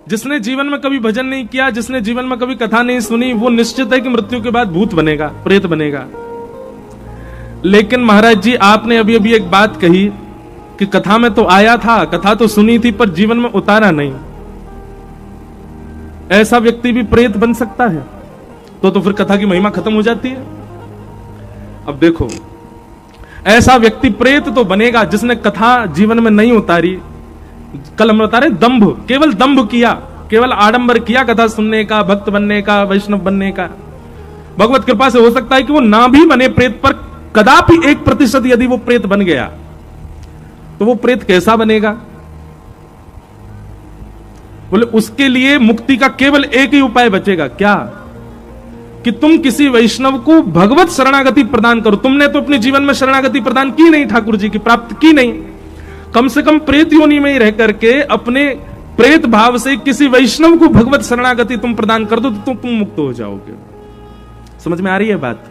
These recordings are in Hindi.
जिसने जीवन में कभी भजन नहीं किया, जिसने जीवन में कभी कथा नहीं सुनी, वो निश्चित है कि मृत्यु के बाद भूत बनेगा, प्रेत बनेगा। लेकिन महाराज जी, आपने अभी अभी एक बात कही कि कथा में तो आया था, कथा तो सुनी थी, पर जीवन में उतारा नहीं। ऐसा व्यक्ति भी प्रेत बन सकता है? तो फिर कथा की महिमा खत्म हो जाती है। अब देखो, ऐसा व्यक्ति प्रेत तो बनेगा जिसने कथा जीवन में नहीं उतारी। कल हम बता रहे दंभ, केवल दंभ किया, केवल आडंबर किया कथा सुनने का, भक्त बनने का, वैष्णव बनने का। भगवत कृपा से हो सकता है कि वो ना भी बने प्रेत, पर कदापि 1% यदि वो प्रेत बन गया तो वो प्रेत कैसा बनेगा? बोले उसके लिए मुक्ति का केवल एक ही उपाय बचेगा। क्या? कि तुम किसी वैष्णव को भगवत शरणागति प्रदान करो। तुमने तो अपने जीवन में शरणागति प्रदान की नहीं, ठाकुर जी की प्राप्त की नहीं। कम से कम प्रेत योनि में ही रह करके अपने प्रेत भाव से किसी वैष्णव को भगवत शरणागति तुम प्रदान कर दो तो तुम मुक्त हो जाओगे। समझ में आ रही है बात?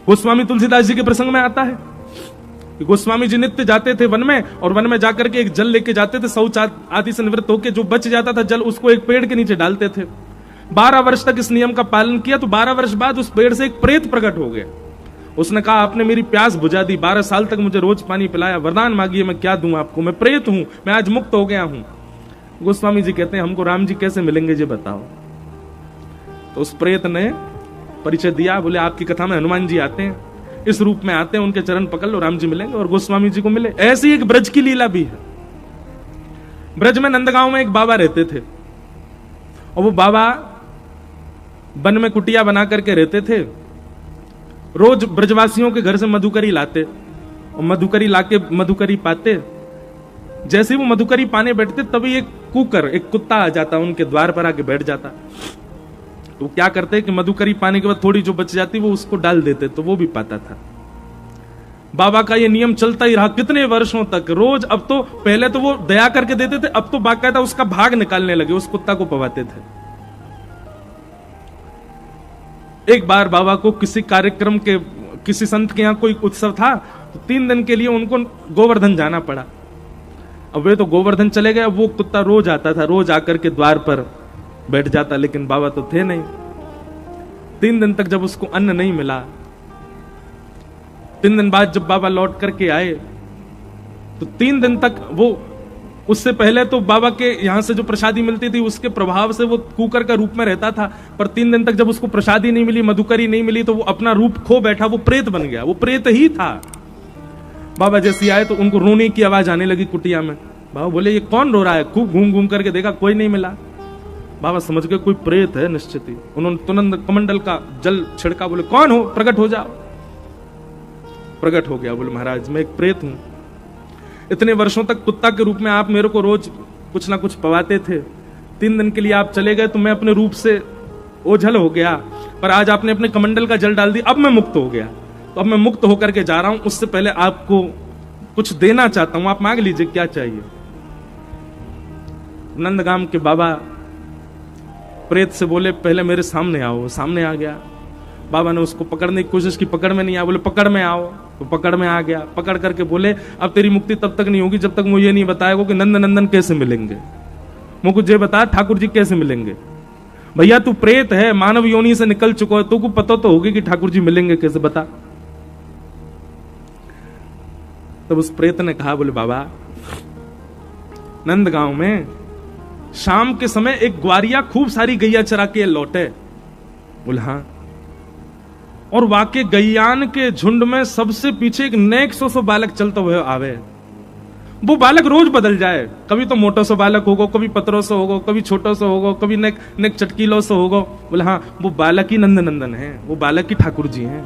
गोस्वामी तुलसीदास जी के प्रसंग में आता है कि गोस्वामी जी नित्य जाते थे वन में, और वन में जाकर के एक जल लेके जाते थे, शौच आदि से निवृत्त होकर जो बच जाता था जल, उसको एक पेड़ के नीचे डालते थे। 12 वर्ष तक इस नियम का पालन किया, तो 12 वर्ष बाद उस पेड़ से एक प्रेत प्रकट हो गया। उसने कहा, आपने मेरी प्यास बुझा दी, 12 साल तक मुझे रोज पानी पिलाया, वरदान मांगिए, मैं क्या दूं आपको, मैं प्रेत हूं, मैं आज मुक्त हो गया हूं। गोस्वामी जी कहते हैं, हमको राम जी कैसे मिलेंगे ये बताओ। तो उस प्रेत ने परिचय दिया, बोले आपकी कथा में हनुमान जी आते हैं, इस रूप में आते हैं, उनके चरण पकड़ लो, राम जी मिलेंगे। और गोस्वामी जी को मिले। ऐसी एक ब्रज की लीला भी है। ब्रज में नंदगांव में एक बाबा रहते थे, और वो बाबा वन में कुटिया बना करके रहते थे। रोज ब्रजवासियों के घर से मधुकरी लाते, और मधुकरी लाके मधुकरी पाते। जैसे वो मधुकरी पाने बैठते, तभी एक कुकर, एक कुत्ता आ जाता, उनके द्वार पर आके बैठ जाता। तो क्या करते कि मधुकरी पाने के बाद थोड़ी जो बच जाती वो उसको डाल देते, तो वो भी पाता था। बाबा का ये नियम चलता ही रहा कितने वर्षों तक। रोज, अब तो पहले तो वो दया करके देते थे, अब तो बाकायदा उसका भाग निकालने लगे, उस कुत्ता को पवाते थे। एक बार बाबा को किसी कार्यक्रम के, किसी संत के यहां कोई उत्सव था, तो 3 दिन के लिए उनको गोवर्धन जाना पड़ा। अब वे तो गोवर्धन चले गए, वो कुत्ता रोज आता था, रोज आकर के द्वार पर बैठ जाता, लेकिन बाबा तो थे नहीं। 3 दिन तक जब उसको अन्न नहीं मिला, 3 दिन बाद जब बाबा लौट करके आए, तो 3 दिन तक वो, उससे पहले तो बाबा के यहां से जो प्रसादी मिलती थी उसके प्रभाव से वो कुकर का रूप में रहता था, पर 3 दिन तक जब उसको प्रसादी नहीं मिली, मधुकरी नहीं मिली, तो वो अपना रूप खो बैठा, वो प्रेत बन गया, वो प्रेत ही था। बाबा जैसे आए तो उनको रोने की आवाज आने लगी कुटिया में। बाबा बोले, ये कौन रो रहा है? खूब घूम घूम करके देखा, कोई नहीं मिला। बाबा समझ गए कोई प्रेत है निश्चित ही। उन्होंने तुरंत कमंडल का जल छिड़का, बोले कौन हो, प्रकट हो जाओ। प्रकट हो गया, बोले महाराज मैं एक प्रेत हूं। इतने वर्षों तक कुत्ता के रूप में आप मेरे को रोज कुछ ना कुछ पवाते थे, 3 दिन के लिए आप चले गए तो मैं अपने रूप से ओझल हो गया, पर आज आपने अपने कमंडल का जल डाल दिया, अब मैं मुक्त हो गया। तो अब मैं मुक्त होकर के जा रहा हूं, उससे पहले आपको कुछ देना चाहता हूं, आप मांग लीजिए क्या चाहिए। नंदगाम के बाबा प्रेत से बोले, पहले मेरे सामने आओ। सामने आ गया। बाबा ने उसको पकड़ने की कोशिश की, पकड़ में नहीं आया। बोले पकड़ में आओ, तो पकड़ में आ गया। पकड़ करके बोले, अब तेरी मुक्ति तब तक नहीं होगी जब तक मुझे नहीं बताएगा कि नंद नंदन कैसे मिलेंगे। मुझे ये बता ठाकुर जी कैसे मिलेंगे। भैया तू प्रेत है, मानव योनि से निकल चुका है, तुमको पता तो होगी कि ठाकुर जी मिलेंगे कैसे, बता। तब उस प्रेत ने कहा, बोले बाबा नंदगांव में शाम के समय एक ग्वारिया खूब सारी गैया चरा के लौटे। बोले हाँ। और वाके गैयान के झुंड में सबसे पीछे एक नेक सो बालक चलता हुए आवे। वो बालक रोज बदल जाए, कभी तो मोटा सो बालक होगा, कभी पतरो से होगा, कभी छोटा सा होगा, कभी नेक चटकीलो से होगा। बोले हाँ, वो बालक ही नंद नंदन है, वो बालक ही ठाकुर जी हैं।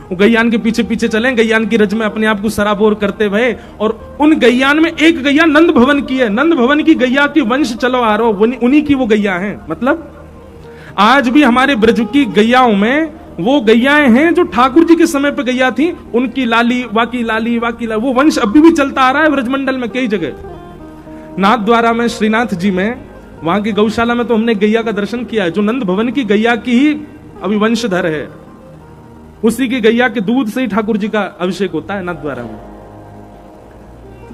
वो गैयान के पीछे पीछे चले, गैयान की रज में अपने आप को सराबोर करते भये। और उन गैयान में एक गैया नंद भवन की है, नंद भवन की गैया की वंश चलो आ रहा, उन्हीं की वो गैया है। मतलब आज भी हमारे ब्रज की गैयाओं में वो गैयाएं हैं जो ठाकुर जी के समय पे गैया थी, उनकी लाली वाकी लाली वाकी लाली, वो वंश अभी भी चलता आ रहा है ब्रजमंडल में कई जगह। नाथ द्वारा में, श्रीनाथ जी में, वहां की गौशाला में तो हमने गैया का दर्शन किया है, जो नंद भवन की गैया की ही अभी वंशधर है। उसी की गैया के दूध से ही ठाकुर जी का अभिषेक होता है नाथ द्वारा में।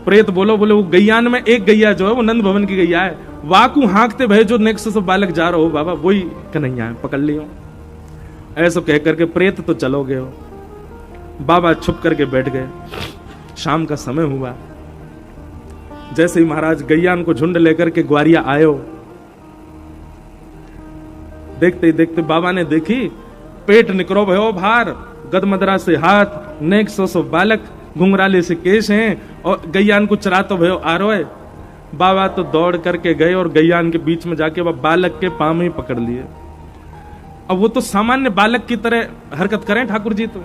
प्रेत बोलो, बोले वो गैयान में एक गैया जो है वो नंद भवन की गैया है, वाकू हाँकते भय जो नेक्स्ट से बालक जा रहे हो बाबा, वही कन्हैया है, पकड़ लियो। ऐसा कह करके प्रेत तो चलो गए हो। बाबा छुप करके बैठ गए। शाम का समय हुआ, जैसे ही महाराज गैयान को झुंड लेकर के ग्वारिया आयो, देखते ही देखते बाबा ने देखी पेट निकरो भयो भार, गदमदरा से हाथ, नेक सो बालक, घुंघराले से केश हैं और गैयान को चरा तो भयो आरोए। बाबा तो दौड़ करके गए और गैयान के बीच में जाके वह बालक के पांव में पकड़ लिए। अब वो तो सामान्य बालक की तरह हरकत करें ठाकुर जी तो,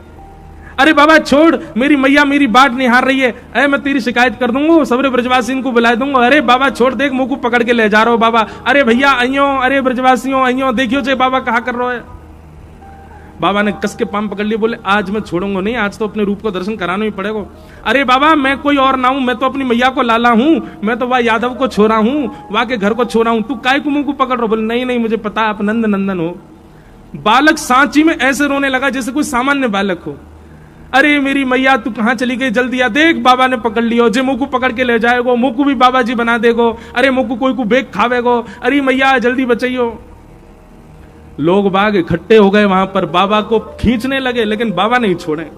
अरे बाबा छोड़, मेरी मैया मेरी बाट निहार रही है, अरे मैं तेरी शिकायत कर दूंगा, सबरे ब्रजवासी को बुला दूंगा। अरे बाबा छोड़, देख मुंह को पकड़ के ले जा रहा हो बाबा, अरे भैया आइयो, अरे ब्रजवासियों आइयो, देखियो जे बाबा कहा कर रहा है। बाबा ने कस के पांव पकड़ लिए, बोले आज मैं छोड़ूंगा नहीं, आज तो अपने रूप को दर्शन कराना ही पड़ेगा। अरे बाबा मैं कोई और ना हूं, मैं तो अपनी मैया को लाला हूं, मैं तो वह यादव को छोरा हूं, वहां के घर को छोरा हूं, तू काय को मुंह को पकड़ रहा? बोले नहीं नहीं मुझे पता आप नंद नंदन हो। बालक सांची में ऐसे रोने लगा जैसे कोई सामान्य बालक हो। अरे मेरी मैया तू कहां चली गई, जल्दी आ, देख बाबा ने पकड़ लियो, जे मुंह को पकड़ के ले जाएगो, मुंह को भी बाबा जी बना देगो, अरे मुंह को कोई को बेग खावेगो, अरे मैया जल्दी बचाइयो। लोग बाग इकट्ठे हो गए वहां पर, बाबा को खींचने लगे, लेकिन बाबा नहीं छोड़े।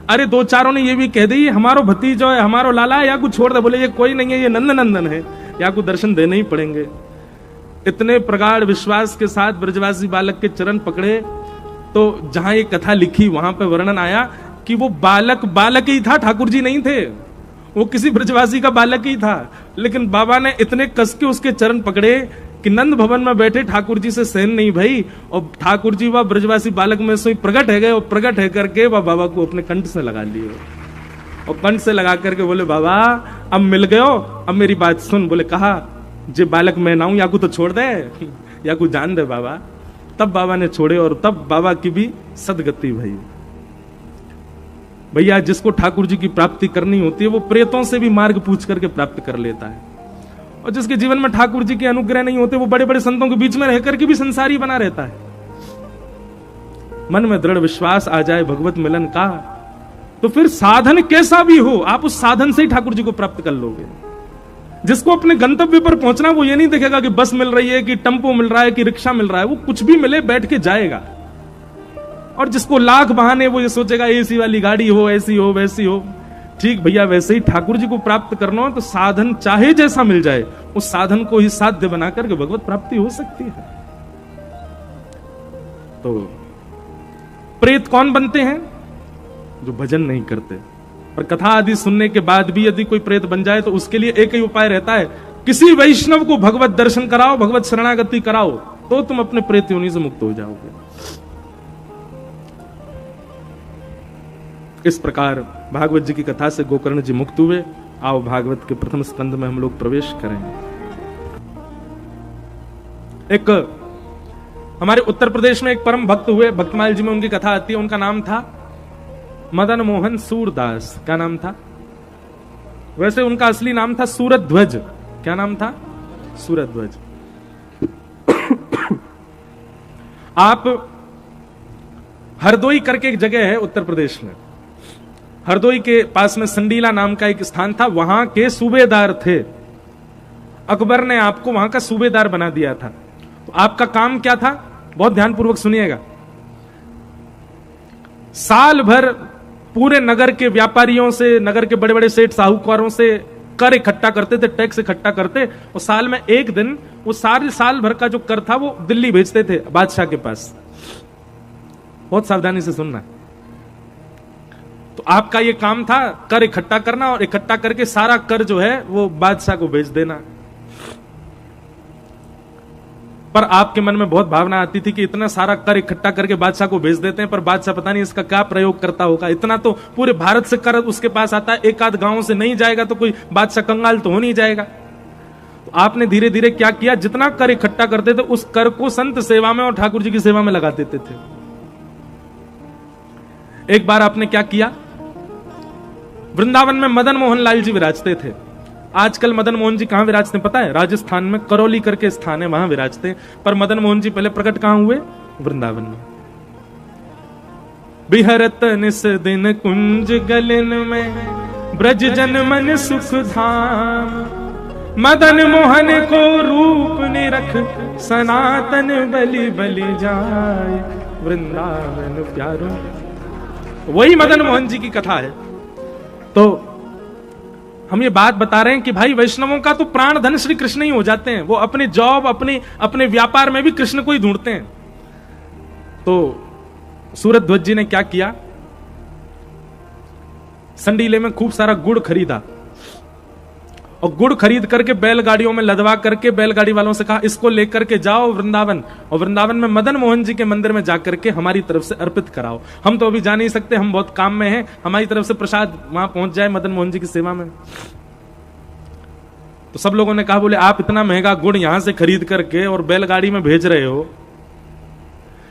अरे दो चारों ने ये भी कह दी हमारो भतीजो है, हमारो लाला है, या कुछ छोड़ दे। बोले ये कोई नहीं है, ये नंद नंदन है, या को दर्शन देने ही पड़ेंगे। इतने प्रगाढ़ विश्वास के साथ ब्रजवासी बालक के चरण पकड़े, तो जहां ये कथा लिखी वहां पर वर्णन आया कि वो बालक बालक ही था, ठाकुर जी नहीं थे, वो किसी ब्रजवासी का बालक ही था। लेकिन बाबा ने इतने कस के उसके चरण पकड़े कि नंद भवन में बैठे ठाकुर जी से सहन नहीं भई, और ठाकुर जी वह ब्रजवासी बालक में से प्रकट है गए, और प्रकट है करके वह बाबा को अपने कंठ से लगा लिए, और कंठ से लगा करके बोले बाबा अब मिल गयो, अब मेरी बात सुन। बोले कहा जे बालक मैं ना हूं, या को तो छोड़ दे, या को जान दे बाबा। तब बाबा ने छोड़े, और तब बाबा की भी सदगति भई। भैया जिसको ठाकुर जी की प्राप्ति करनी होती है वो प्रेतों से भी मार्ग पूछ करके प्राप्त कर लेता है, और जिसके जीवन में ठाकुर जी के अनुग्रह नहीं होते वो बड़े बड़े संतों के बीच में रहकर के भी संसारी बना रहता है। मन में दृढ़ विश्वास आ जाए भगवत मिलन का, तो फिर साधन कैसा भी हो आप उस साधन से ही ठाकुर जी को प्राप्त कर लोगे। जिसको अपने गंतव्य पर पहुंचना वो ये नहीं देखेगा कि बस मिल रही है, कि टेम्पो मिल रहा है, कि रिक्शा मिल रहा है, वो कुछ भी मिले बैठ के जाएगा। और जिसको लाख बहाने वो ये सोचेगा एसी वाली गाड़ी हो, ऐसी हो वैसी हो। ठीक भैया वैसे ही ठाकुर जी को प्राप्त करना हो तो साधन चाहे जैसा मिल जाए, उस साधन को ही साध्य बना करके भगवत प्राप्ति हो सकती है। तो प्रेत कौन बनते हैं? जो भजन नहीं करते। पर कथा आदि सुनने के बाद भी यदि कोई प्रेत बन जाए तो उसके लिए एक ही उपाय रहता है, किसी वैष्णव को भगवत दर्शन कराओ, भगवत शरणागति कराओ, तो तुम अपने प्रेत योनि से मुक्त हो जाओगे। इस प्रकार भागवत जी की कथा से गोकर्ण जी मुक्त हुए। आओ भागवत के प्रथम स्कंद में हम लोग प्रवेश करें। एक हमारे उत्तर प्रदेश में एक परम भक्त हुए, भक्तमाल जी में उनकी कथा आती है। उनका नाम था मदन मोहन सूरदास। क्या नाम था? वैसे उनका असली नाम था सूरध्वज। क्या नाम था? सूरध्वज। आप हरदोई करके एक जगह है उत्तर प्रदेश में, हरदोई के पास में संडीला नाम का एक स्थान था, वहां के सूबेदार थे। अकबर ने आपको वहां का सूबेदार बना दिया था। तो आपका काम क्या था? बहुत ध्यानपूर्वक सुनिएगा। साल भर पूरे नगर के व्यापारियों से, नगर के बड़े बड़े सेठ साहूकारों से कर इकट्ठा करते थे, टैक्स इकट्ठा करते, और साल में एक दिन वो सारे साल भर का जो कर था वो दिल्ली भेजते थे बादशाह के पास। बहुत सावधानी से सुनना। तो आपका ये काम था कर इकट्ठा करना, और इकट्ठा करके सारा कर जो है वो बादशाह को भेज देना। पर आपके मन में बहुत भावना आती थी कि इतना सारा कर इकट्ठा करके बादशाह को भेज देते हैं, पर बादशाह पता नहीं इसका क्या प्रयोग करता होगा। इतना तो पूरे भारत से कर उसके पास आता है, एक आध गांव से नहीं जाएगा तो कोई बादशाह कंगाल तो हो नहीं जाएगा। तो आपने धीरे धीरे क्या किया, जितना कर इकट्ठा करते थे उस कर को संत सेवा में और ठाकुर जी की सेवा में लगा देते थे। एक बार आपने क्या किया, वृंदावन में मदन मोहन लाल जी विराजते थे। आजकल मदन मोहन जी कहां विराजते पता है? राजस्थान में करौली करके स्थान है, वहां विराजते। पर मदन मोहन जी पहले प्रकट कहां हुए? वृंदावन में। बिहरत निस दिन कुंज गलन में ब्रज जन मन सुख धाम। मदन मोहन को रूप निरख सनातन बलि बलि जाए, वृंदावन प्यारो। वही मदन मोहन जी की कथा है। तो हम ये बात बता रहे हैं कि भाई वैष्णवों का तो प्राण धन श्री कृष्ण ही हो जाते हैं। वो अपने जॉब अपने व्यापार में भी कृष्ण को ही ढूंढते हैं। तो सूरध्वज जी ने क्या किया, संडीले में खूब सारा गुड़ खरीदा और गुड़ खरीद करके बैलगाड़ियों में लदवा करके बैलगाड़ी वालों से कहा इसको लेकर के जाओ वृंदावन, और वृंदावन में मदन मोहन जी के मंदिर में जाकर के हमारी तरफ से अर्पित कराओ। हम तो अभी जा नहीं सकते, हम बहुत काम में हैं, हमारी तरफ से प्रसाद वहां पहुंच जाए मदन मोहन जी की सेवा में। तो सब लोगों ने कहा बोले आप इतना महंगा गुड़ यहां से खरीद करके और बैलगाड़ी में भेज रहे हो,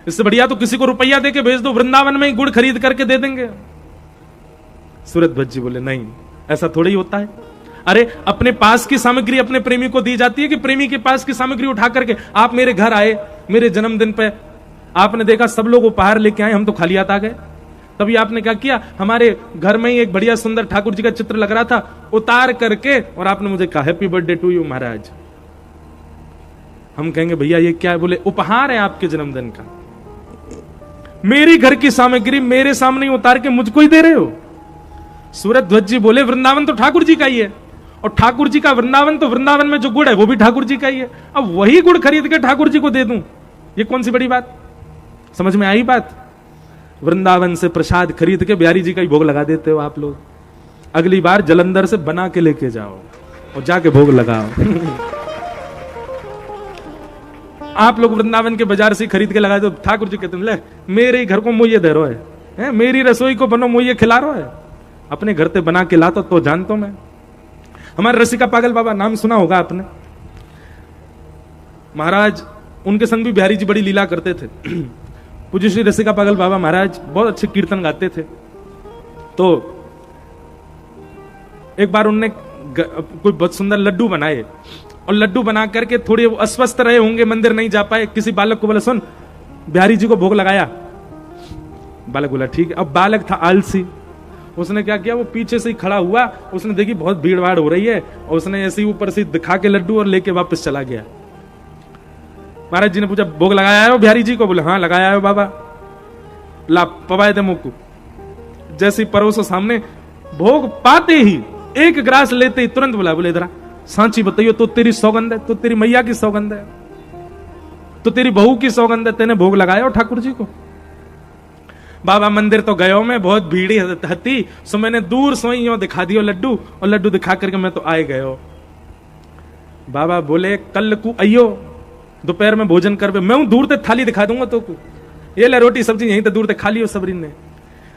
इससे बढ़िया तो किसी को रुपया दे के भेज दो, वृंदावन में ही गुड़ खरीद करके दे देंगे। सूरध्वज जी बोले नहीं, ऐसा थोड़ी ही होता है। अरे अपने पास की सामग्री अपने प्रेमी को दी जाती है कि प्रेमी के पास की सामग्री उठा करके? आप मेरे घर आए मेरे जन्मदिन पे, आपने देखा सब लोग उपहार लेके आए, हम तो खाली हाथ आ गए। तभी आपने क्या किया, हमारे घर में ही एक बढ़िया सुंदर ठाकुर जी का चित्र लग रहा था, उतार करके और आपने मुझे कहा हैप्पी बर्थडे टू यू महाराज। हम कहेंगे भैया ये क्या है? बोले उपहार है आपके जन्मदिन का, मेरी घर की सामग्री मेरे सामने उतार के मुझको ही दे रहे हो। सूरध्वज जी बोले वृंदावन तो ठाकुर जी का ही है, और ठाकुर जी का वृंदावन, तो वृंदावन में जो गुड़ है वो भी ठाकुर जी का ही है। अब वही गुड़ खरीद के ठाकुर जी को दे दूं, ये कौन सी बड़ी बात? समझ में आई बात? वृंदावन से प्रसाद खरीद के बिहारी जी का ही भोग लगा देते हो आप लोग। अगली बार जलंधर से बना के लेके जाओ और जाके भोग लगाओ। आप लोग वृंदावन के बाजार से खरीद के लगा दो, ठाकुर जी कहते ले मेरे घर को मुझे दे रहा है, मेरी रसोई को बनो मुझे खिला रहा है, अपने घर से बना के लाता तो जानता मैं। हमारे रसिका पागल बाबा नाम सुना होगा आपने, महाराज उनके संग भी बिहारी जी बड़ी लीला करते थे। पूज्य श्री रसिका पागल बाबा महाराज बहुत अच्छे कीर्तन गाते थे। तो एक बार उनने कोई बहुत सुंदर लड्डू बनाए, और लड्डू बना करके थोड़े अस्वस्थ रहे होंगे, मंदिर नहीं जा पाए, किसी बालक को बोला सुन बिहारी जी को भोग लगाया। बालक बोला ठीक है। अब बालक था आलसी, उसने क्या किया, वो पीछे से ही खड़ा हुआ, उसने देखी बहुत भीड़ भाड़ हो रही है, और उसने ऐसे ही ऊपर से दिखा के लड्डू और लेके वापस चला गया। महाराज जी ने पूछा भोग लगाया हो बिहारी जी को? बोले हाँ लगाया हो बाबा। ला पवाए थे मुक्कू, जैसे परोसो सामने, भोग पाते ही एक गिलास लेते ही तुरंत बोला बोले इधर सांची बताइयो, तो तेरी सौगंध है, तो तेरी मैया की सौगंध है, तो तेरी बहू की सौगंध है, तेने भोग लगाया हो ठाकुर जी को? बाबा मंदिर तो गयो मैं, बहुत भीड़ी हती, सो मैंने दूर सोई यो दिखा दियो लड्डू, और लड्डू दिखा करके मैं तो आए गयो। बाबा बोले कल को आइयो, दोपहर में भोजन करवे, मैं दूर तक थाली दिखा दूंगा तो ये ले रोटी सब्जी यहीं तक दूर तक खा लियो सबरी ने।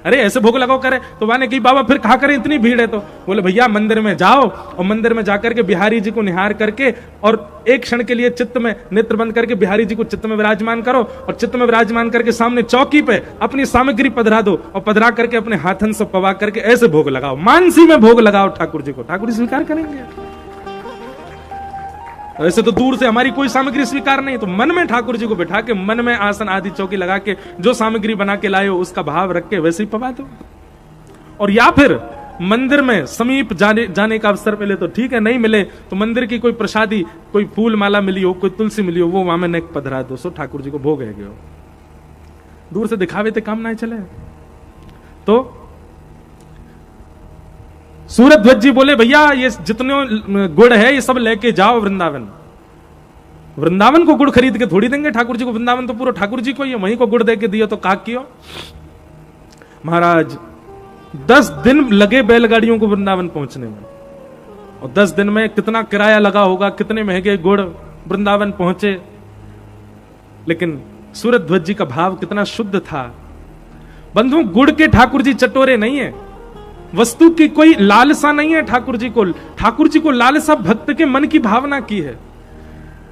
अरे ऐसे भोग लगाओ करे तो मैंने की बाबा फिर कहा करे इतनी भीड़ है तो? बोले भैया मंदिर में जाओ, और मंदिर में जाकर के बिहारी जी को निहार करके और एक क्षण के लिए चित्त में नेत्र बंद करके बिहारी जी को चित्त में विराजमान करो, और चित्त में विराजमान करके सामने चौकी पे अपनी सामग्री पधरा दो, और पधरा करके अपने हाथन से पवा करके ऐसे भोग लगाओ, मानसी में भोग लगाओ ठाकुर जी को, ठाकुर जी स्वीकार करेंगे। ऐसे तो दूर से हमारी कोई सामग्री स्वीकार नहीं, तो मन में ठाकुर जी को बिठा के, मन में आसन आदि चौकी लगा के जो सामग्री बना के लाए हो उसका भाव रख के वैसे ही पवा दो। और या फिर मंदिर में समीप जाने का अवसर मिले तो ठीक है, नहीं मिले तो मंदिर की कोई प्रसादी, कोई फूल माला मिली हो, कोई तुलसी मिली हो, वो वहां में नेक पधरा दो, सो ठाकुर जी को भोग है गयो। दूर से दिखावे थे काम ना चले। तो सूरध्वज जी बोले भैया ये जितने गुड़ है ये सब लेके जाओ वृंदावन। वृंदावन को गुड़ खरीद के थोड़ी देंगे ठाकुर जी को, वृंदावन तो पूरा ठाकुर जी को ही है, वहीं को गुड़ दे के दियो तो काक कियो। महाराज 10 दिन लगे बैलगाड़ियों को वृंदावन पहुंचने में, और 10 दिन में कितना किराया लगा होगा, कितने महंगे गुड़ वृंदावन पहुंचे। लेकिन सूरध्वज जी का भाव कितना शुद्ध था। बंधु गुड़ के ठाकुर जी चटोरे नहीं है, वस्तु की कोई लालसा नहीं है ठाकुर जी को। ठाकुर जी को लालसा भक्त के मन की भावना की है।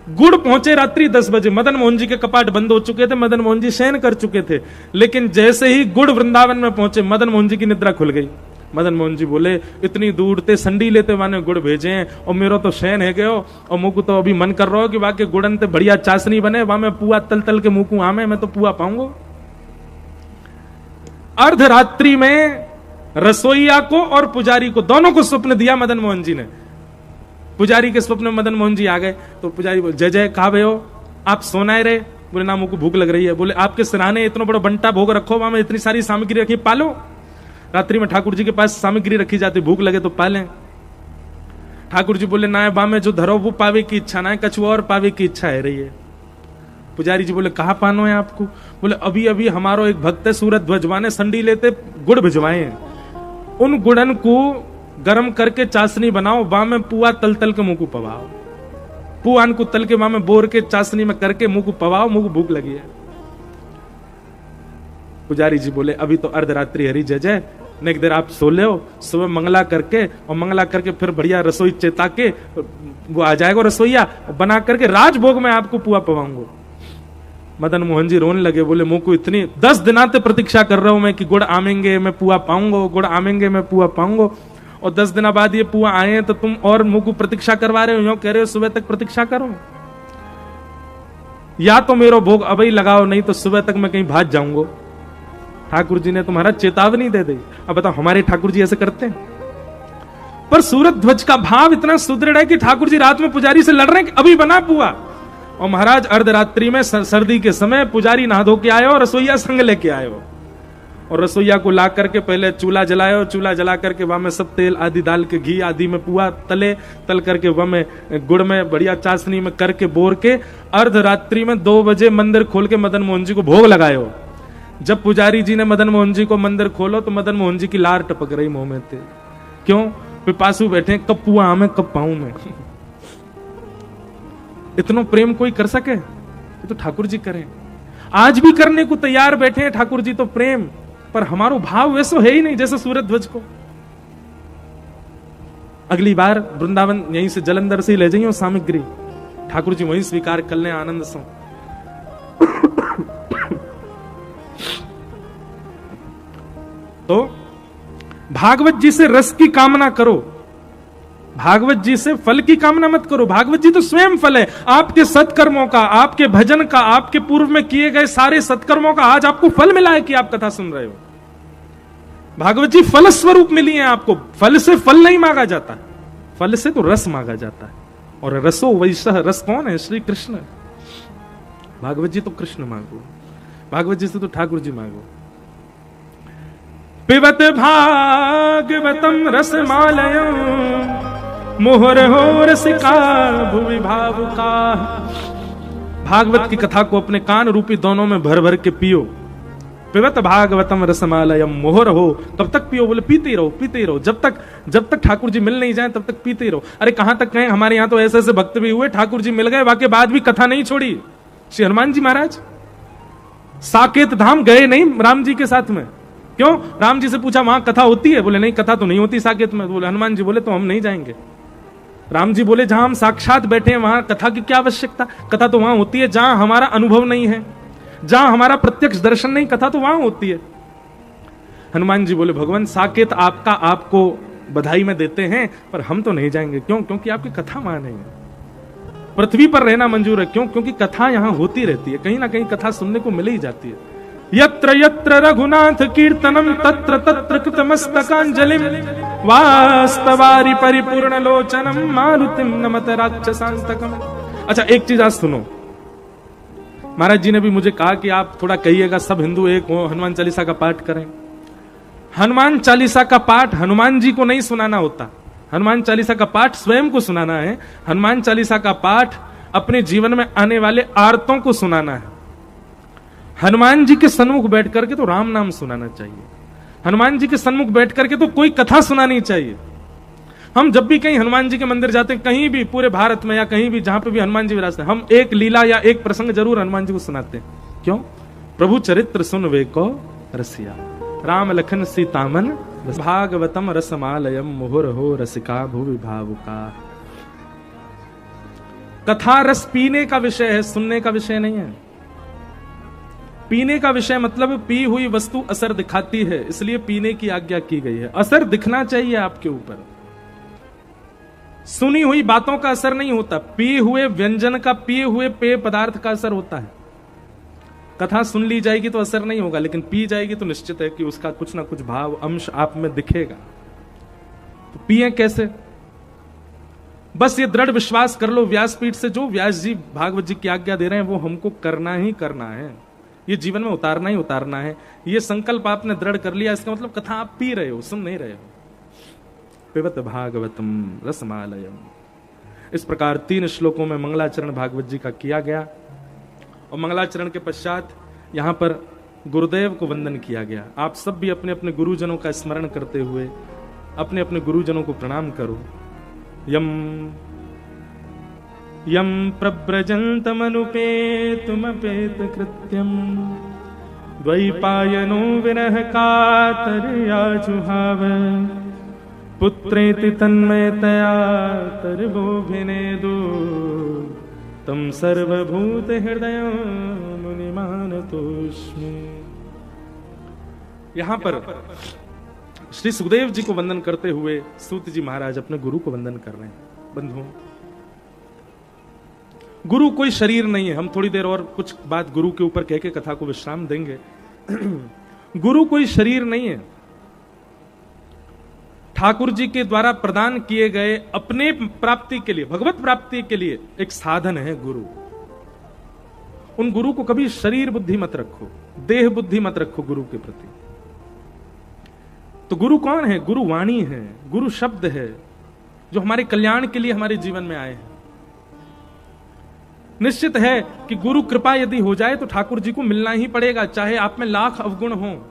गुड़ पहुंचे रात्रि 10 बजे, मदन मोहन जी के कपाट बंद हो चुके थे, मदन मोहन जी शयन कर चुके थे, लेकिन जैसे ही गुड़ वृंदावन में पहुंचे मदन मोहन जी की निद्रा खुल गई। मदन मोहन जी बोले इतनी दूर ते संडी लेते माने गुड़ भेजे हैं, और मेरो तो शयन है गयो, और मुकु तो अभी मन कर रहा हो कि वाकई गुड़न ते बढ़िया चाशनी बने, वहां में पुआ तल तल के मुकू आमे, मैं तो पुआ पाऊंगा। अर्धरात्रि में रसोईया को और पुजारी को, दोनों को स्वप्न दिया मदन मोहन जी ने। पुजारी के स्वप्न में मदन मोहन जी आ गए तो पुजारी बोले, जय जय कहा भैया आप सोनाए रहे? बोले ना, मुझको भूख लग रही है। बोले आपके सिराने इतना बड़ा बंटा भोग रखो, वहां में इतनी सारी सामग्री रखी, पालो। रात्रि में ठाकुर जी के पास सामग्री रखी जाती, भूख लगे तो पालें। ठाकुर जी बोले ना, बा में जो धरो वो पावे की इच्छा, ना कछु और पावे की इच्छा है रही है। पुजारी जी बोले कहा पानो है आपको? बोले अभी अभी हमारो एक भक्त है सूरत ध्वजवाने संडी लेते गुड़ भिजवाए हैं, उन गुड़न को गरम करके चाशनी बनाओ, बा में पुआ तल तल के मुंह को पवाओ, पुआन को तल के बा में बोर के चाशनी में करके मुंह को पवाओ, मुंह को भूख लगी है। पुजारी जी बोले अभी तो अर्धरात्रि हरी जय जय, नेक देर आप सो ले, सुबह मंगला करके और मंगला करके फिर बढ़िया रसोई चेता के वो आ जाएगा रसोईया, बना करके राजभोग में आपको पुआ पवाऊंगा। मदन मोहन जी रोने लगे, बोले मुंह को इतनी 10 दिनाते प्रतीक्षा कर रहा हूं मैं कि गुड़ आमेंगे मैं पुआ पाऊंगा, गुड़ आमेंगे मैं पुआ पाऊंगा, और 10 दिन बाद ये पुआ आए तो तुम और मुंह को प्रतीक्षा करवा रहे हो, यूं कह रहे हो सुबह तक प्रतीक्षा करो, या तो मेरा भोग अभी लगाओ, नहीं तो सुबह तक मैं कहीं भाग जाऊंगा। ठाकुर जी ने तुम्हारा चेतावनी दे दी। अब बताओ हमारे ठाकुर जी ऐसे करते हैं? पर सूरत ध्वज का भाव इतना सुदृढ़ है कि ठाकुर जी रात में पुजारी से लड़ रहे हैं कि अभी बना पुआ, और महाराज अर्धरात्रि में सर्दी के समय पुजारी नहा धो के आए और रसोईया संग लेके आए हो, और रसोईया को ला करके पहले चूल्हा जलाए हो, चूल्हा जला करके वहां में सब तेल आदि डाल के घी आदि में पुआ तल करके वहां में गुड़ में बढ़िया चाशनी में करके बोर के अर्धरात्रि में 2 बजे मंदिर खोल के मदन मोहन जी को भोग लगाए हो। जब पुजारी जी ने मदन मोहन जी को मंदिर खोलो तो मदन मोहन जी की लार टपक रही मुंह में थे। क्यों? पिपासु बैठे, कब पुआ आमे कब पाऊं मैं। इतना प्रेम कोई कर सके? ये तो ठाकुर जी करें, आज भी करने को तैयार बैठे हैं ठाकुर जी तो प्रेम, पर हमारो भाव वैसो है ही नहीं जैसे सूरत ध्वज को। अगली बार वृंदावन यहीं से जलंधर से ले जाइए सामग्री, ठाकुर जी वहीं स्वीकार कर लें आनंद से। तो भागवत जी से रस की कामना करो, भागवत जी से फल की कामना मत करो। भागवत जी तो स्वयं फल है आपके सत्कर्मों का, आपके भजन का, आपके पूर्व में किए गए सारे सत्कर्मों का आज आपको फल मिला है कि आप कथा सुन रहे हो। भागवत जी फल स्वरूप मिली है आपको। फल से फल नहीं मांगा जाता, फल से तो रस मांगा जाता है, और रसो वैसा रस कौन है? श्री कृष्ण। भागवत जी तो कृष्ण मांगो, भागवत जी से तो ठाकुर जी मांगो। पिबत भागवतम रसमालयम मोहर हो रसिका भुवि भावुका। भागवत की कथा को अपने कान रूपी दोनों में भर भर के पियो। पिबत भागवतम रसमालयम मोहर हो, कब तक पियो? बोले पीते ही रहो, पीते ही रहो, जब तक ठाकुर जी मिल नहीं जाए तब तक पीते ही रहो। अरे कहां तक कहें, हमारे यहां तो ऐसे ऐसे भक्त भी हुए ठाकुर जी मिल गए, वाके बाद भी कथा नहीं छोड़ी। श्री हनुमान जी महाराज साकेत धाम गए नहीं राम जी के साथ में। क्यों? राम जी से पूछा वहां कथा होती है? बोले नहीं कथा तो नहीं होती साकेत में। बोले हनुमान जी बोले तो हम नहीं जाएंगे। राम जी बोले जहां हम साक्षात बैठे हैं वहां कथा की क्या आवश्यकता? कथा तो वहां होती है जहां हमारा अनुभव नहीं है, जहां हमारा प्रत्यक्ष दर्शन नहीं, कथा तो वहां होती है। हनुमान जी बोले भगवान साकेत आपका आपको बधाई में देते हैं, पर हम तो नहीं जाएंगे। क्यों? क्योंकि आपकी कथा वहां नहीं है। पृथ्वी पर रहना मंजूर है। क्यों? क्योंकि कथा यहां होती रहती है, कहीं ना कहीं कथा सुनने को मिल ही जाती है। यत्र यत्र रघुनाथ कीर्तनम तत्र तत्र कृतमस्तकांजलिम वास्तवारि परिपूर्ण लोचनम मारुतिम नमत राक्षसांतकम। अच्छा एक चीज आज सुनो, महाराज जी ने भी मुझे कहा कि आप थोड़ा कहिएगा सब हिंदू एक हो, हनुमान चालीसा का पाठ करें। हनुमान चालीसा का पाठ हनुमान जी को नहीं सुनाना होता, हनुमान चालीसा का पाठ स्वयं को सुनाना है। हनुमान चालीसा का पाठ अपने जीवन में आने वाले आर्तों को सुनाना है। हनुमान जी के सन्मुख बैठ करके तो राम नाम सुनाना चाहिए, हनुमान जी के सन्मुख बैठ करके तो कोई कथा सुनानी चाहिए। हम जब भी कहीं हनुमान जी के मंदिर जाते हैं, कहीं भी पूरे भारत में या कहीं भी जहां पे भी हनुमान जी विराजते हैं, हम एक लीला या एक प्रसंग जरूर हनुमान जी को सुनाते हैं। क्यों? प्रभु चरित्र सुन वे को रसिया, राम लखन सीतामन भागवतम रसमालयम मोहर हो रसिका भुवि भावुका। कथा रस पीने का विषय है, सुनने का विषय नहीं है। पीने का विषय मतलब पी हुई वस्तु असर दिखाती है, इसलिए पीने की आज्ञा की गई है। असर दिखना चाहिए आपके ऊपर, सुनी हुई बातों का असर नहीं होता। पिए हुए व्यंजन का, पिए हुए पेय पदार्थ का असर होता है। कथा सुन ली जाएगी तो असर नहीं होगा, लेकिन पी जाएगी तो निश्चित है कि उसका कुछ ना कुछ भाव अंश आप में दिखेगा। तो पिए कैसे? बस ये दृढ़ विश्वास कर लो, व्यासपीठ से जो व्यास जी भागवत जी की आज्ञा दे रहे हैं वो हमको करना ही करना है, ये जीवन में उतारना ही उतारना है। ये संकल्प आपने दृढ़ कर लिया, इसका मतलब कथा आप पी रहे हो, सुन नहीं रहे हो। पिबत भागवतम रसमालयम। इस प्रकार 3 श्लोकों में मंगलाचरण भागवत जी का किया गया, और मंगलाचरण के पश्चात यहां पर गुरुदेव को वंदन किया गया। आप सब भी अपने अपने गुरुजनों का स्मरण करते हुए अपने अपने गुरुजनों को प्रणाम करो। यम यम प्रव्रजन्तमनुपेतुमपेत कृत्यम द्वैपायनो विरह कातर्याजुहाव पुत्रेति तन्मयतया तर्वोभिनेदु तम सर्वभूत हृदय मुनिमानतोस्मि। यहां पर श्री सुखदेव जी को वंदन करते हुए सूत जी महाराज अपने गुरु को वंदन कर रहे हैं। बंधुओं, गुरु कोई शरीर नहीं है। हम थोड़ी देर और कुछ बात गुरु के ऊपर कह के कथा को विश्राम देंगे। गुरु कोई शरीर नहीं है, ठाकुर जी के द्वारा प्रदान किए गए अपने प्राप्ति के लिए, भगवत प्राप्ति के लिए एक साधन है गुरु। उन गुरु को कभी शरीर बुद्धि मत रखो, देह बुद्धि मत रखो गुरु के प्रति। तो गुरु कौन है? गुरु वाणी है, गुरु शब्द है, जो हमारे कल्याण के लिए हमारे जीवन में आए हैं। निश्चित है कि गुरु कृपा यदि हो जाए तो ठाकुर जी को मिलना ही पड़ेगा, चाहे आप में लाख अवगुण हो।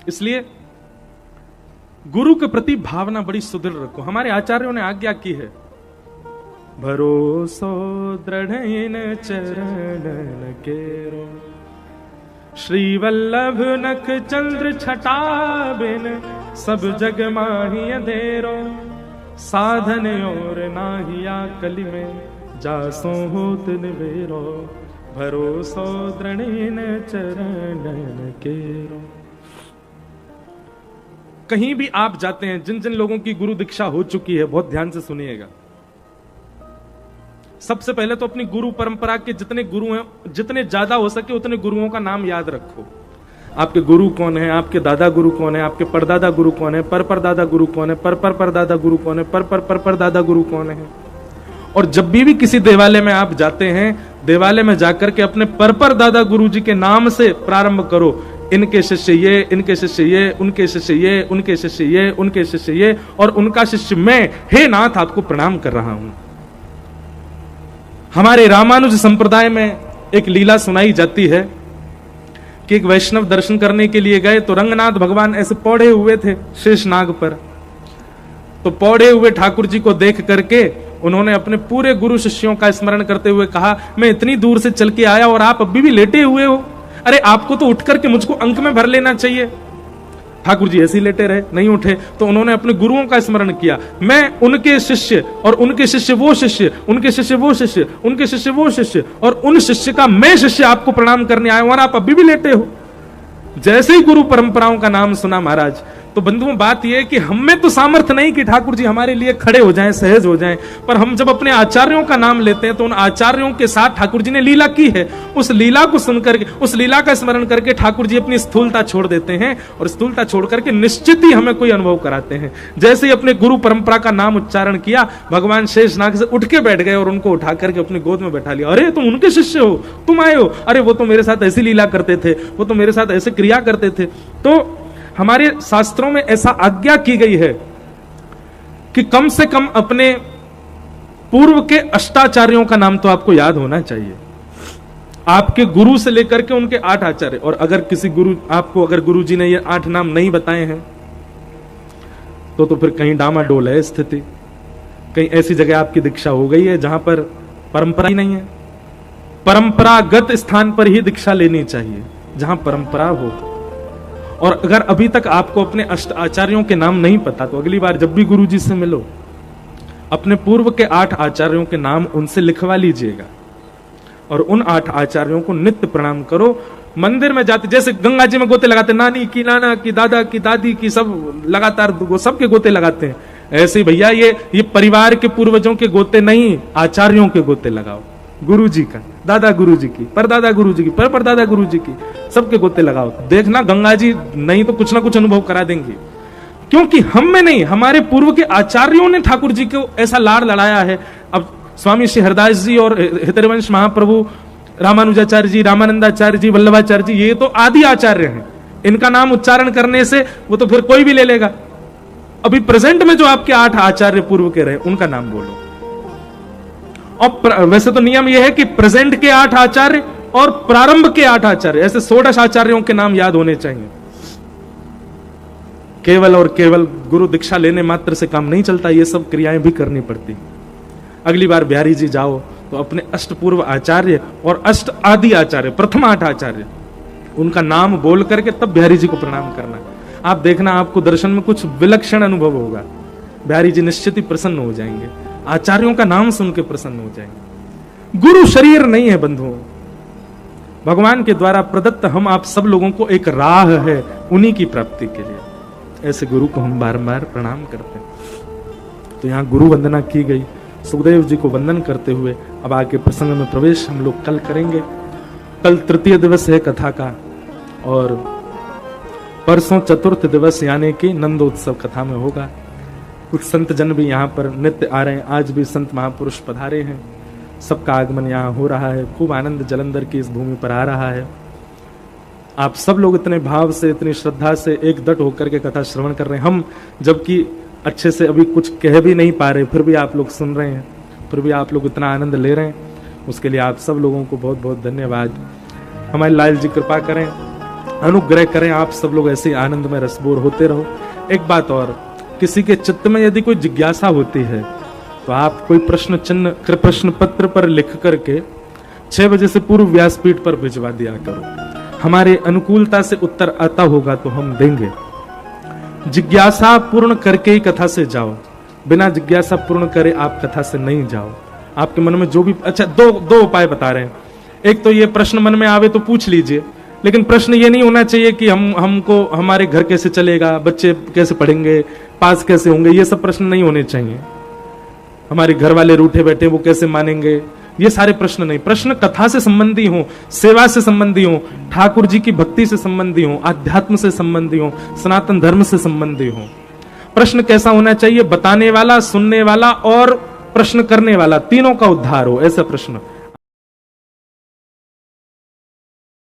इसलिए गुरु के प्रति भावना बड़ी सुदृढ़ रखो। हमारे आचार्यों ने आज्ञा की है, भरोसो दृढ़ चरण केरो श्री वल्लभ नख चंद्र छटा बिन सब जग माही अंधेरो साधन और नाहिया कलि में जासो होत निवेरो भरोसो दृढ़ चरण केरो। कहीं भी आप जाते हैं, जिन जिन लोगों की गुरु दीक्षा हो चुकी है, बहुत ध्यान से सुनिएगा। सबसे पहले तो अपनी गुरु परंपरा के जितने गुरु हैं, जितने ज्यादा हो सके उतने गुरुओं का नाम याद रखो। आपके गुरु कौन है, आपके दादा गुरु कौन है, आपके परदादा गुरु कौन है, परदादा गुरु कौन है, परदादा गुरु कौन है, परदादा गुरु कौन है। और जब भी किसी देवालय में आप जाते हैं, देवालय में जाकर के अपने परदादा गुरु जी के नाम से प्रारंभ करो। इनके शिष्य ये, इनके शिष्य ये, उनके शिष्य ये, उनके शिष्य ये, उनके शिष्य ये, और उनका शिष्य मैं, हे नाथ आपको प्रणाम कर रहा हूं। हमारे रामानुज संप्रदाय में एक लीला सुनाई जाती है कि एक वैष्णव दर्शन करने के लिए गए तो रंगनाथ भगवान ऐसे पौड़े हुए थे शेषनाग पर। तो पौड़े हुए ठाकुर जी को देख करके उन्होंने अपने पूरे गुरु शिष्यों का स्मरण करते हुए कहा, मैं इतनी दूर से चल के आया और आप अभी भी लेटे हुए हो। अरे आपको तो उठ करके मुझको अंक में भर लेना चाहिए। ठाकुर जी ऐसे ही लेटे रहे, नहीं उठे। तो उन्होंने अपने गुरुओं का स्मरण किया, मैं उनके शिष्य और उनके शिष्य वो शिष्य, उनके शिष्य वो शिष्य, उनके शिष्य वो शिष्य, और उन शिष्य का मैं शिष्य आपको प्रणाम करने आया हूं और आप अभी भी लेटे हो। जैसे ही गुरु परंपराओं का नाम सुना महाराज, तो बंधुओं बात यह है कि हमें तो सामर्थ्य नहीं कि ठाकुर जी हमारे लिए खड़े हो जाएं, सहज हो जाएं, पर हम जब अपने आचार्यों का नाम लेते हैं तो उन आचार्यों के साथ ठाकुर जी ने लीला की है, उस लीला को सुनकर के, उस लीला का स्मरण करके ठाकुर जी अपनी स्थूलता छोड़ देते हैं और स्थूलता छोड़ करके निश्चित ही हमें कोई अनुभव कराते हैं। जैसे ही अपने गुरु परंपरा का नाम उच्चारण किया, भगवान शेषनाग से उठ के बैठ गए और उनको उठा करके अपनी गोद में बैठा लिया। अरे तुम उनके शिष्य हो, तुम आए हो, अरे वो तो मेरे साथ ऐसी लीला करते थे, वो तो मेरे साथ ऐसे क्रिया करते थे। तो हमारे शास्त्रों में ऐसा आज्ञा की गई है कि कम से कम अपने पूर्व के अष्टाचार्यों का नाम तो आपको याद होना चाहिए, आपके गुरु से लेकर के उनके 8 आचार्य। और अगर किसी गुरु आपको, अगर गुरु जी ने ये 8 नाम नहीं बताए हैं तो फिर कहीं डामाडोल है स्थिति, कहीं ऐसी जगह आपकी दीक्षा हो गई है जहां पर परंपरा ही नहीं है। परंपरागत स्थान पर ही दीक्षा लेनी चाहिए जहां परंपरा हो। और अगर अभी तक आपको अपने अष्ट आचार्यों के नाम नहीं पता तो अगली बार जब भी गुरु जी से मिलो, अपने पूर्व के 8 आचार्यों के नाम उनसे लिखवा लीजिएगा और उन 8 आचार्यों को नित्य प्रणाम करो। मंदिर में जाते, जैसे गंगा जी में गोते लगाते, नानी की, नाना की, दादा की, दादी की, सब लगातार सबके गोते लगाते हैं। ऐसे भैया ये परिवार के पूर्वजों के गोते नहीं, आचार्यों के गोते लगाओ। गुरु जी का, दादा गुरु जी की, परदादा गुरु जी की, परदादा गुरु जी की, सबके गोते लगाओ। देखना गंगा जी नहीं तो कुछ ना कुछ अनुभव करा देंगे, क्योंकि हम में नहीं, हमारे पूर्व के आचार्यों ने ठाकुर जी को ऐसा लाड़ लड़ाया है। अब स्वामी श्री हरदास जी और हितरवंश महाप्रभु, रामानुजाचार्य जी, रामानंदाचार्य जी, वल्लभाचार्य जी, ये तो आदि आचार्य हैं। इनका नाम उच्चारण करने से वो तो फिर कोई भी ले लेगा। अभी प्रेजेंट में जो आपके 8 आचार्य पूर्व के रहे, उनका नाम बोलो। और वैसे तो नियम यह है कि प्रेजेंट के 8 आचार्य और प्रारंभ के 8 आचार्य, ऐसे 16 आचार्यों के नाम याद होने चाहिए। केवल और केवल गुरु दीक्षा लेने मात्र से काम नहीं चलता, ये सब क्रियाएं भी करनी पड़ती। अगली बार बिहारी जी जाओ तो अपने अष्टपूर्व आचार्य और अष्ट आदि आचार्य, प्रथम 8 आचार्य, उनका नाम बोल करके तब बिहारी जी को प्रणाम करना। आप देखना, आपको दर्शन में कुछ विलक्षण अनुभव होगा। बिहारी जी निश्चित ही प्रसन्न हो जाएंगे, आचार्यों का नाम सुन के प्रसन्न हो जाएंगे। गुरु शरीर नहीं है बंधुओं, भगवान के द्वारा प्रदत्त हम आप सब लोगों को एक राह है उन्हीं की प्राप्ति के लिए। ऐसे गुरु को हम बार-बार प्रणाम करते हैं। तो यहाँ गुरु वंदना की गई, सुखदेव जी को वंदन करते हुए अब आगे प्रसंग में प्रवेश हम लोग कल करेंगे। कल तृतीय दिवस है कथा का, और परसों चतुर्थ दिवस यानी कि नंदोत्सव कथा में होगा। कुछ संत जन भी यहाँ पर नित्य आ रहे हैं, आज भी संत महापुरुष पधारे हैं, सबका आगमन यहाँ हो रहा है। खूब आनंद जलंधर की इस भूमि पर आ रहा है। आप सब लोग इतने भाव से, इतनी श्रद्धा से एकदट होकर के कथा श्रवण कर रहे हैं। हम जबकि अच्छे से अभी कुछ कह भी नहीं पा रहे, फिर भी आप लोग सुन रहे हैं, फिर भी आप लोग इतना आनंद ले रहे हैं, उसके लिए आप सब लोगों को बहुत बहुत धन्यवाद। हमारे लाल जी कृपा करें, अनुग्रह करें, आप सब लोग ऐसे आनंद में रसबोर होते रहो। एक बात और, किसी के चित्त में यदि कोई जिज्ञासा होती है तो आप कोई प्रश्न चिन्ह प्रश्न पत्र पर लिख करके 6 बजे से पूर्व व्यासपीठ पर भिजवा दिया करो। हमारे अनुकूलता से उत्तर आता होगा तो हम देंगे। जिज्ञासा पूर्ण करके ही कथा से जाओ, बिना जिज्ञासा पूर्ण करे आप कथा से नहीं जाओ। आपके मन में जो भी, अच्छा दो उपाय बता रहे हैं। एक तो ये प्रश्न मन में आवे तो पूछ लीजिए, लेकिन प्रश्न ये नहीं होना चाहिए कि हमको हमारे घर कैसे चलेगा, बच्चे कैसे पढ़ेंगे, पास कैसे होंगे, ये सब प्रश्न नहीं होने चाहिए। हमारे घर वाले रूठे बैठे, वो कैसे मानेंगे, ये सारे प्रश्न नहीं। प्रश्न कथा से संबंधी हो, सेवा से संबंधी हो, ठाकुर जी की भक्ति से संबंधी हो, आध्यात्म से संबंधी हो, सनातन धर्म से संबंधी हो। प्रश्न कैसा होना चाहिए? बताने वाला, सुनने वाला और प्रश्न करने वाला, तीनों का उद्धार हो, ऐसा प्रश्न।